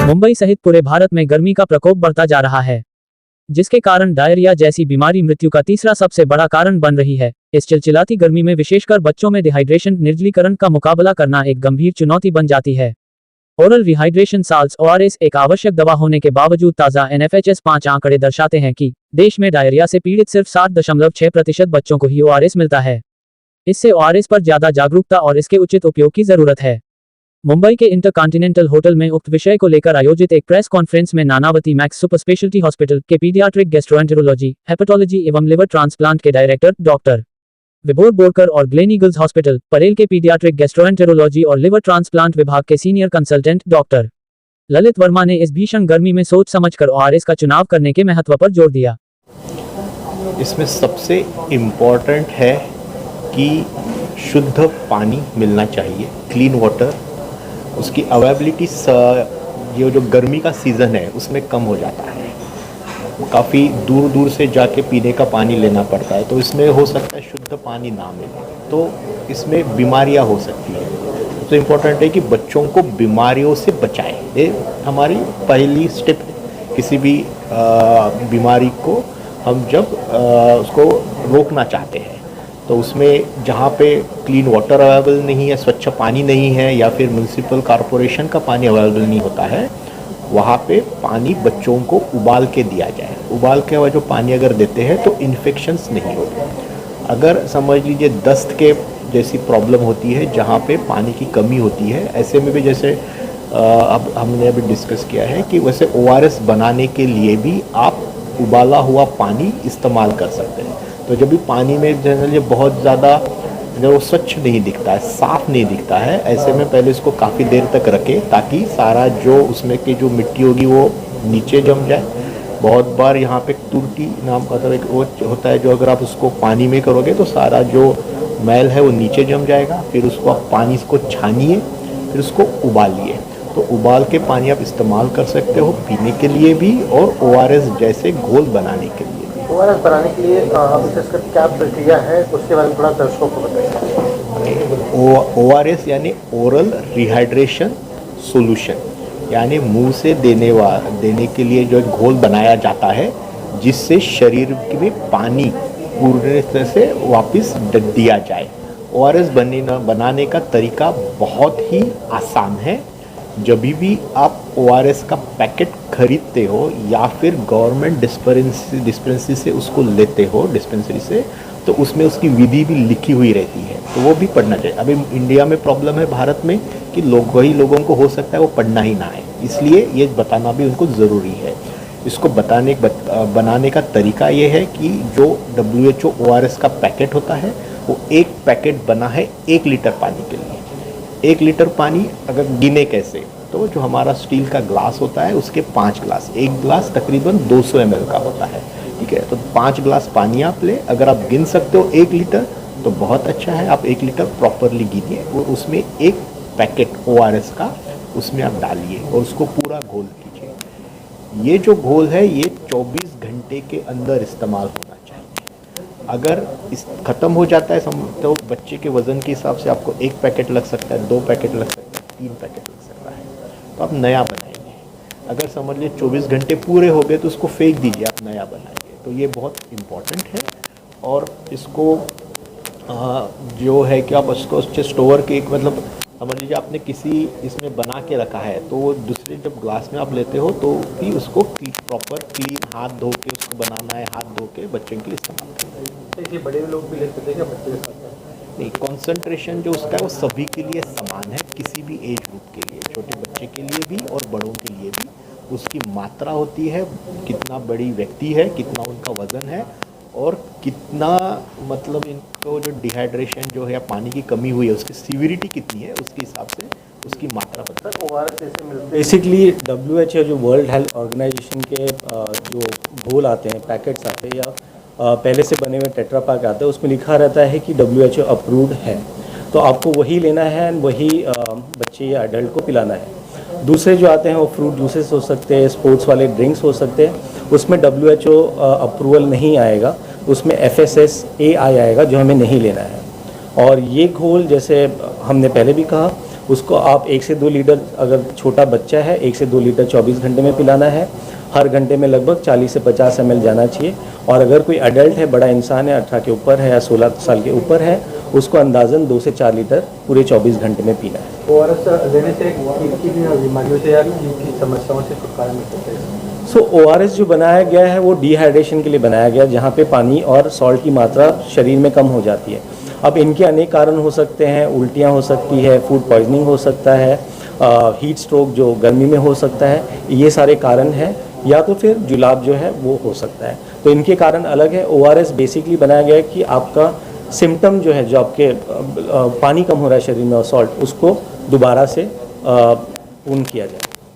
मुंबई सहित पूरे भारत में गर्मी का प्रकोप बढ़ता जा रहा है, जिसके कारण डायरिया जैसी बीमारी मृत्यु का तीसरा सबसे बड़ा कारण बन रही है। इस चिलचिलाती गर्मी में विशेषकर बच्चों में डिहाइड्रेशन निर्जलीकरण का मुकाबला करना एक गंभीर चुनौती बन जाती है। ओरल रिहाइड्रेशन साल्ट्स ORS एक आवश्यक दवा होने के बावजूद ताज़ा NFHS 5 आंकड़े दर्शाते हैं कि देश में डायरिया से पीड़ित सिर्फ 7.6% बच्चों को ही ORS मिलता है। इससे ORS पर ज्यादा जागरूकता और इसके उचित उपयोग की जरूरत है। मुंबई के इंटरकॉन्टिनेंटल होटल में उक्त विषय को लेकर आयोजित एक प्रेस कॉन्फ्रेंस में Nanavati max super speciality hospital के पीडियाट्रिक गैस्ट्रोएंटेरोलॉजी, हेपेटोलॉजी एवं लिवर ट्रांसप्लांट के डायरेक्टर डॉक्टर विभोर बोरकर और ग्लेनीगल्स हॉस्पिटल परेल के पीडियाट्रिक गैस्ट्रोएंटेरोलॉजी और लिवर ट्रांसप्लांट विभाग के senior consultant doctor Lalit Verma ने इस भीषण गर्मी में सोच समझकर ORS का चुनाव करने के महत्व पर जोर दिया। इसमें सबसे इम्पोर्टेंट है कि शुद्ध पानी मिलना चाहिए, क्लीन वाटर। उसकी अवेलेबिलिटी ये जो गर्मी का सीज़न है उसमें कम हो जाता है, काफ़ी दूर दूर से जाके पीने का पानी लेना पड़ता है, तो इसमें हो सकता है शुद्ध पानी ना मिले, तो इसमें बीमारियां हो सकती हैं। तो इम्पोर्टेंट है कि बच्चों को बीमारियों से बचाएं, ये हमारी पहली स्टेप है। किसी भी बीमारी को हम जब उसको रोकना चाहते हैं तो उसमें जहाँ पे क्लीन वाटर अवेलेबल नहीं है, स्वच्छ पानी नहीं है, या फिर म्यूनिसिपल कॉरपोरेशन का पानी अवेलेबल नहीं होता है, वहाँ पे पानी बच्चों को उबाल के दिया जाए। उबाल के वह जो पानी अगर देते हैं तो इन्फेक्शंस नहीं होते। अगर समझ लीजिए दस्त के जैसी प्रॉब्लम होती है जहाँ पे पानी की कमी होती है, ऐसे में भी जैसे अब हमने अभी डिस्कस किया है कि वैसे ORS बनाने के लिए भी आप उबाला हुआ पानी इस्तेमाल कर सकते हैं। तो जब भी पानी में जनरली बहुत ज़्यादा वो स्वच्छ नहीं दिखता है, साफ़ नहीं दिखता है, ऐसे में पहले इसको काफ़ी देर तक रखें ताकि सारा जो उसमें की जो मिट्टी होगी वो नीचे जम जाए। बहुत बार यहाँ पे तुरटी नाम का एक वो होता है, जो अगर आप उसको पानी में करोगे तो सारा जो मैल है वो नीचे जम जाएगा। फिर उसको आप पानी को छानिए, फिर उसको उबालिए। तो उबाल के पानी आप इस्तेमाल कर सकते हो पीने के लिए भी और ORS जैसे घोल बनाने के लिए। ORS बनाने के लिए इसका क्या प्रक्रिया है, उसके बारे में थोड़ा दर्शकों को बताइए। ORS यानी ओरल रिहाइड्रेशन सॉल्यूशन, यानी मुंह से देने के लिए जो घोल बनाया जाता है जिससे शरीर में पानी पूरी तरह से वापस दिया जाए। ORS बनाने का तरीका बहुत ही आसान है। जब भी आप ORS का पैकेट खरीदते हो या फिर गवर्नमेंट डिस्पेंसरी से उसको लेते हो डिस्पेंसरी से, तो उसमें उसकी विधि भी लिखी हुई रहती है, तो वो भी पढ़ना चाहिए। अभी इंडिया में प्रॉब्लम है भारत में कि वही लोगों को हो सकता है वो पढ़ना ही ना आए, इसलिए ये बताना भी उनको ज़रूरी है। इसको बनाने का तरीका ये है कि जो WHO ORS का पैकेट होता है वो एक पैकेट बना है 1 लीटर पानी के लिए। 1 लीटर पानी अगर गिने कैसे, तो जो हमारा स्टील का ग्लास होता है उसके 5 ग्लास, एक ग्लास तकरीबन 200 ml का होता है, ठीक है। तो 5 ग्लास पानी आप ले, अगर आप गिन सकते हो 1 लीटर तो बहुत अच्छा है। आप 1 लीटर प्रॉपरली गिनिए और उसमें एक पैकेट ORS का उसमें आप डालिए और उसको पूरा घोल कीजिए। ये जो घोल है ये 24 घंटे के अंदर इस्तेमाल होना चाहिए। अगर ख़त्म हो जाता है तो बच्चे के वज़न के हिसाब से आपको 1 पैकेट लग सकता है, 2 पैकेट लग सकता है, 3 पैकेट लग सकता है, तो आप नया बनाएंगे। अगर समझ लीजिए 24 घंटे पूरे हो गए तो उसको फेंक दीजिए, आप नया बनाएंगे। तो ये बहुत इम्पॉर्टेंट है। और इसको जो है कि आप उसको अच्छे स्टोर के मतलब समझ लीजिए आपने किसी इसमें बना के रखा है, तो दूसरे जब ग्लास में आप लेते हो तो भी उसको प्रॉपर क्लीन हाथ धो के उसको बनाना है, हाथ धो के बच्चों के लिए इस्तेमाल करना है। इसलिए बड़े लोग भी ले सकते हैं बच्चे के साथ? नहीं, कॉन्सेंट्रेशन जो उसका है वो सभी के लिए समान है, किसी भी एज ग्रुप के लिए, छोटे बच्चे के लिए भी और बड़ों के लिए भी उसकी मात्रा होती है। कितना बड़ी व्यक्ति है, कितना उनका वज़न है और कितना मतलब इनको जो डिहाइड्रेशन जो है पानी की कमी हुई है उसकी सीवियरिटी कितनी है, उसके हिसाब से उसकी मात्रा पता है। ORS ऐसे मिलते हैं बेसिकली WHO जो वर्ल्ड हेल्थ ऑर्गेनाइजेशन के जो घोल आते हैं, पैकेट्स आते हैं या पहले से बने हुए टेट्रा पैक आते हैं, उसमें लिखा रहता है कि WHO अप्रूव्ड है, तो आपको वही लेना है एंड वही बच्चे या एडल्ट को पिलाना है। दूसरे जो आते हैं वो फ्रूट जूसेस हो सकते हैं, स्पोर्ट्स वाले ड्रिंक्स हो सकते हैं, उसमें WHO अप्रूवल नहीं आएगा, उसमें FSSAI आएगा जो हमें नहीं लेना है। और ये घोल जैसे हमने पहले भी कहा उसको आप 1 से 2 लीटर, अगर छोटा बच्चा है 1 से 2 लीटर 24 घंटे में पिलाना है। हर घंटे में लगभग 40 से 50 ml जाना चाहिए। और अगर कोई एडल्ट है, बड़ा इंसान है, 18 के ऊपर है या 16 साल के ऊपर है, उसको अंदाज़न 2 से 4 लीटर पूरे 24 घंटे में पीना है। ORS लेने से किन बीमारियों से या किन समस्याओं से छुटकारा मिल सकता है? सो ORS जो बनाया गया है वो डिहाइड्रेशन के लिए बनाया गया है, जहाँ पे पानी और सॉल्ट की मात्रा शरीर में कम हो जाती है। अब इनके अनेक कारण हो सकते हैं, उल्टियाँ हो सकती है, फूड पॉइजनिंग हो सकता है, हीट स्ट्रोक जो गर्मी में हो सकता है, ये सारे कारण हैं, या तो फिर जुलाब जो है वो हो सकता है। तो इनके कारण अलग है। ORS बेसिकली बनाया गया है कि आपका सिम्टम जो है, जो आपके पानी कम हो रहा है शरीर में और सॉल्ट, उसको दोबारा से पूर्ण किया जाए।